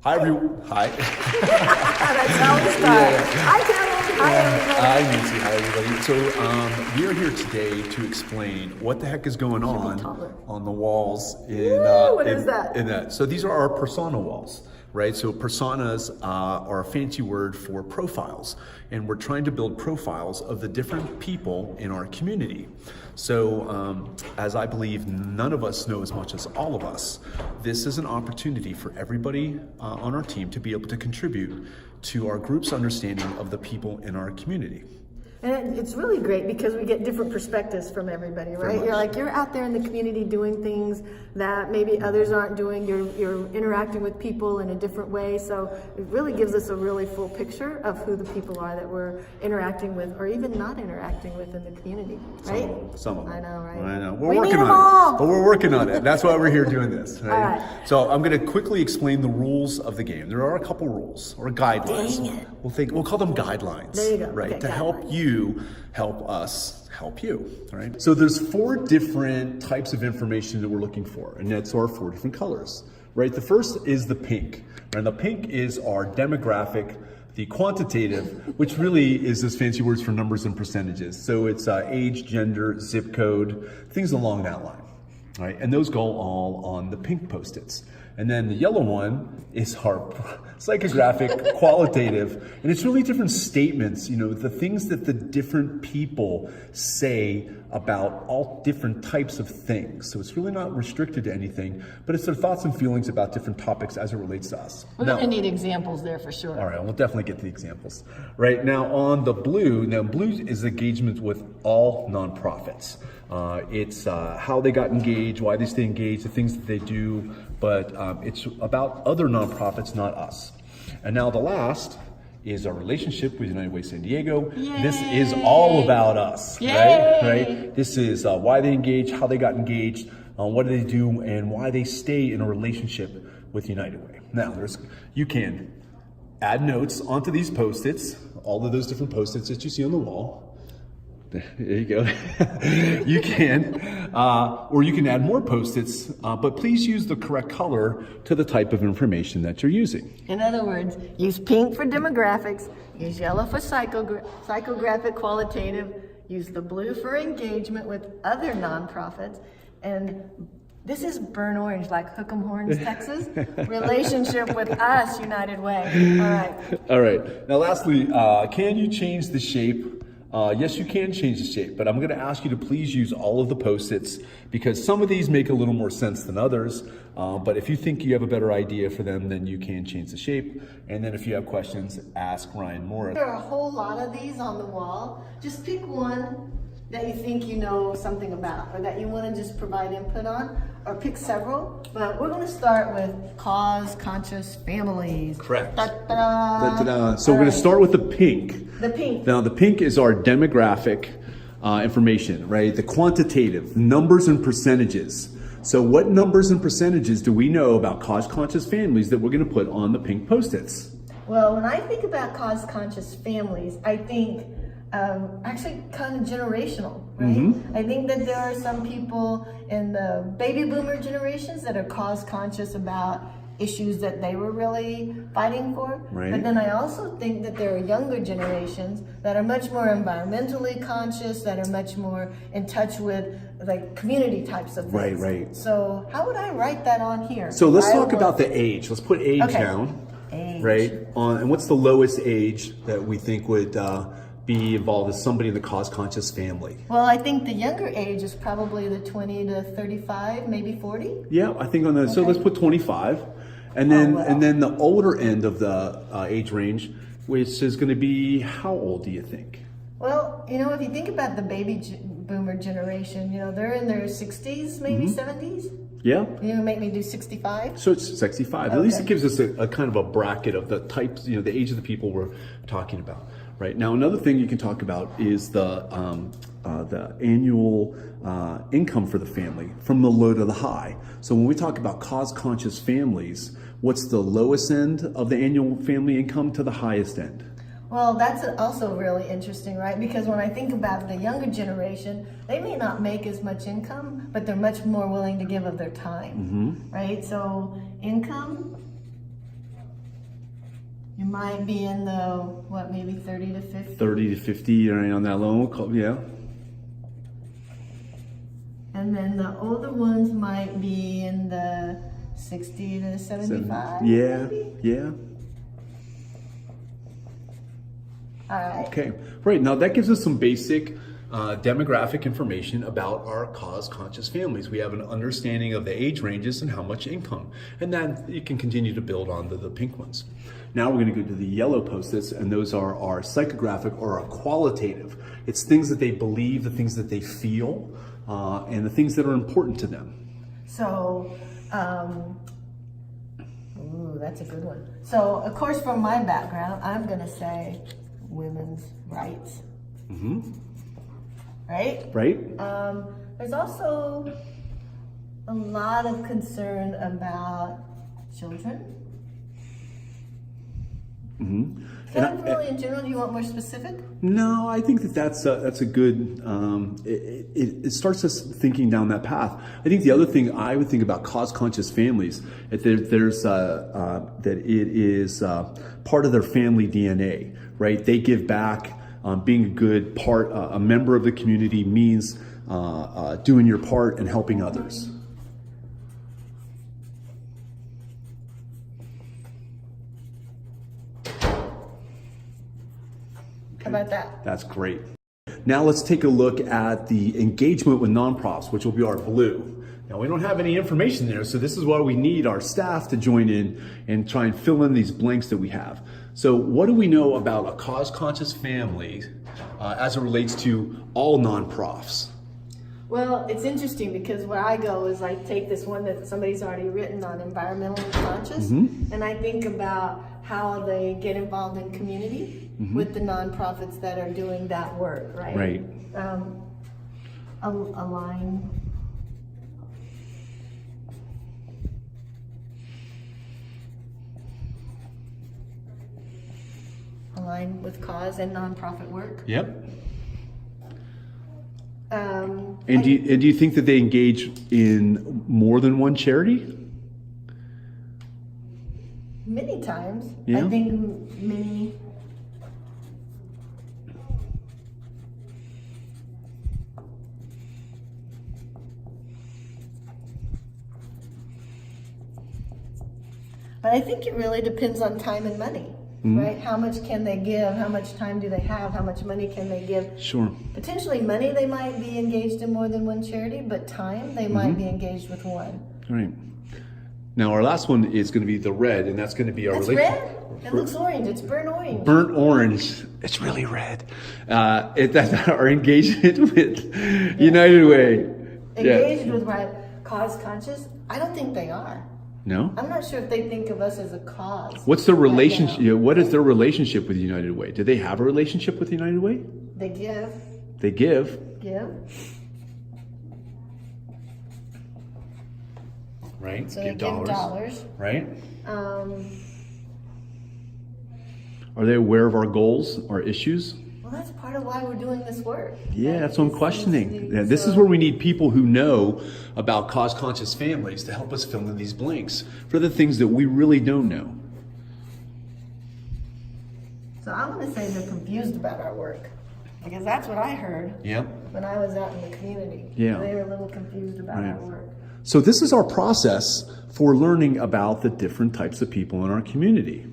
Hi, everyone. Hi. That's how we start. Hi, Kevin. Hi, everybody. Hi, Nancy. Hi, everybody. So we are here today to explain what the heck is going on the walls in What is that? in that. So these are our persona walls, right? So personas are a fancy word for profiles, and we're trying to build profiles of the different people in our community. So as I believe none of us know as much as all of us, this is an opportunity for everybody on our team to be able to contribute to our group's understanding of the people in our community. And it's really great because we get different perspectives from everybody, right? You're out there in the community doing things that maybe others aren't doing. You're interacting with people in a different way. So it really gives us a really full picture of who the people are that we're interacting with or even not interacting with in the community, right? Some of them. I know, right? I know. We need them all. But we're working on it. That's why we're here doing this. Right? All right. So I'm going to quickly explain the rules of the game. There are a couple rules or guidelines. Dang it. We'll call them guidelines. There you go. Right. Okay, to guidelines. help you help us help you. All right. So there's 4 different types of information that we're looking for, and that's our 4 different colors. Right. The first is the pink, and the pink is our demographic. The quantitative, which really is those fancy words for numbers and percentages. So it's age, gender, zip code, things along that line. Right? And those go all on the pink Post-its. And then the yellow one is our psychographic, qualitative, and it's really different statements, the things that the different people say about all different types of things. So it's really not restricted to anything, but it's their thoughts and feelings about different topics as it relates to us. We're going to need examples there for sure. All right, we'll definitely get to the examples. Right, now on the blue, blue is engagement with all nonprofits. It's how they got engaged, why they stay engaged, the things that they do, but it's about other nonprofits, not us. And now the last is our relationship with United Way San Diego. Yay. This is all about us, Yay. right? This is why they engage, how they got engaged, what do they do, and why they stay in a relationship with United Way. Now, you can add notes onto these Post-its, all of those different Post-its that you see on the wall. There you go. You can, or you can add more Post-its, but please use the correct color to the type of information that you're using. In other words, use pink for demographics, use yellow for psychographic qualitative, use the blue for engagement with other nonprofits, and this is burnt orange, like Hook'em Horns, Texas. Relationship with us, United Way. All right. All right. Now lastly, can you change the shape? Yes, you can change the shape, but I'm going to ask you to please use all of the Post-its because some of these make a little more sense than others. But if you think you have a better idea for them, then you can change the shape. And then if you have questions, ask Ryan Morris. There are a whole lot of these on the wall. Just pick one that you think you know something about or that you want to just provide input on, or pick several. But we're going to start with cause-conscious families. Correct. Da-da-da. Da-da-da. So we're going to start with the pink. The pink. Now the pink is our demographic information, right? The quantitative, numbers and percentages. So what numbers and percentages do we know about cause-conscious families that we're going to put on the pink Post-its? Well, when I think about cause-conscious families, I think actually kind of generational, right? Mm-hmm. I think that there are some people in the baby boomer generations that are cause-conscious about issues that they were really fighting for. Right. But then I also think that there are younger generations that are much more environmentally conscious, that are much more in touch with like community types of things. Right. So how would I write that on here? So let's talk about the age. Let's put age down. Age. Right? And what's the lowest age that we think would be involved as somebody in the cause-conscious family? Well, I think the younger age is probably the 20 to 35, maybe 40. Yeah, I think on the, so let's put 25. And then the older end of the age range, which is going to be, how old do you think? Well, if you think about the baby boomer generation, they're in their 60s, maybe 70s. Yeah. Make me do 65. So it's 65. Okay. At least it gives us a kind of a bracket of the types, the age of the people we're talking about. Right. Now, another thing you can talk about is the annual income for the family from the low to the high. So when we talk about cause-conscious families, what's the lowest end of the annual family income to the highest end? Well, that's also really interesting, right? Because when I think about the younger generation, they may not make as much income, but they're much more willing to give of their time, right? So income might be in the, what, maybe 30 to 50? 30 to 50, right on that loan, yeah. And then the older ones might be in the 60 to 75? Yeah, maybe? yeah. All right. Okay, right, now that gives us some basic demographic information about our cause-conscious families. We have an understanding of the age ranges and how much income, and then you can continue to build on the pink ones. Now we're going to go to the yellow Post-its, and those are our psychographic or our qualitative. It's things that they believe, the things that they feel, and the things that are important to them. So, ooh, that's a good one. So, of course, from my background, I'm going to say women's rights. Mm-hmm. Right? Right? There's also a lot of concern about children. Mm-hmm. Kind of really in general, do you want more specific? No, I think that's a good. It starts us thinking down that path. I think the other thing I would think about cause-conscious families, that that it is part of their family DNA, right? They give back. Being a good part, a member of the community means doing your part and helping others. How about that? That's great. Now let's take a look at the engagement with nonprofits, which will be our blue. Now we don't have any information there, so this is why we need our staff to join in and try and fill in these blanks that we have. So what do we know about a cause-conscious family as it relates to all nonprofits? Well, it's interesting because where I go is I take this one that somebody's already written on environmentally conscious, and I think about how they get involved in community with the nonprofits that are doing that work, right? Right. Align with cause and nonprofit work. Yep. And do you think that they engage in more than one charity? Many times. Yeah. I think many. But I think it really depends on time and money, right? How much can they give? How much time do they have? How much money can they give? Sure. Potentially money, they might be engaged in more than one charity, but time, they might be engaged with one. All right. Now our last one is going to be the red, and that's going to be our That's red? It looks orange. It's burnt orange. Burnt orange. It's really red. That's our engagement with United Way. Engaged with what? Cause conscious? I don't think they are. No? I'm not sure if they think of us as a cause. What's their right relationship? now. What is their relationship with United Way? Do they have a relationship with United Way? They give. They give. Give. Right? So they give dollars. Right? Are they aware of our goals, our issues? Well, that's part of why we're doing this work. Yeah, right? that's what I'm It's- questioning. it's- This is so- where we need people who know about cause-conscious families to help us fill in these blanks for the things that we really don't know. So I'm going to say they're confused about our work. Because that's what I heard Yeah. when I was out in the community. Yeah. They were a little confused about Right. our work. So this is our process for learning about the different types of people in our community.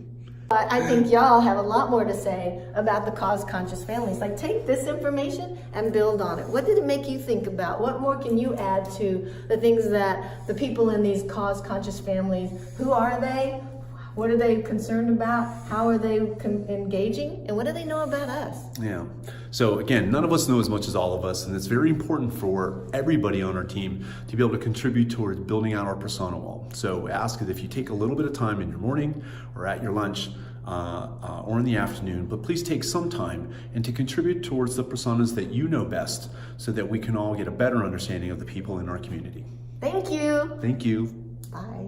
I think y'all have a lot more to say about the cause-conscious families. Like, take this information and build on it. What did it make you think about? What more can you add to the things that the people in these cause-conscious families, who are they? What are they concerned about? How are they engaging? And what do they know about us? Yeah. So again, none of us know as much as all of us, and it's very important for everybody on our team to be able to contribute towards building out our persona wall. So ask that if you take a little bit of time in your morning or at your lunch or in the afternoon, but please take some time and to contribute towards the personas that you know best so that we can all get a better understanding of the people in our community. Thank you. Thank you. Bye.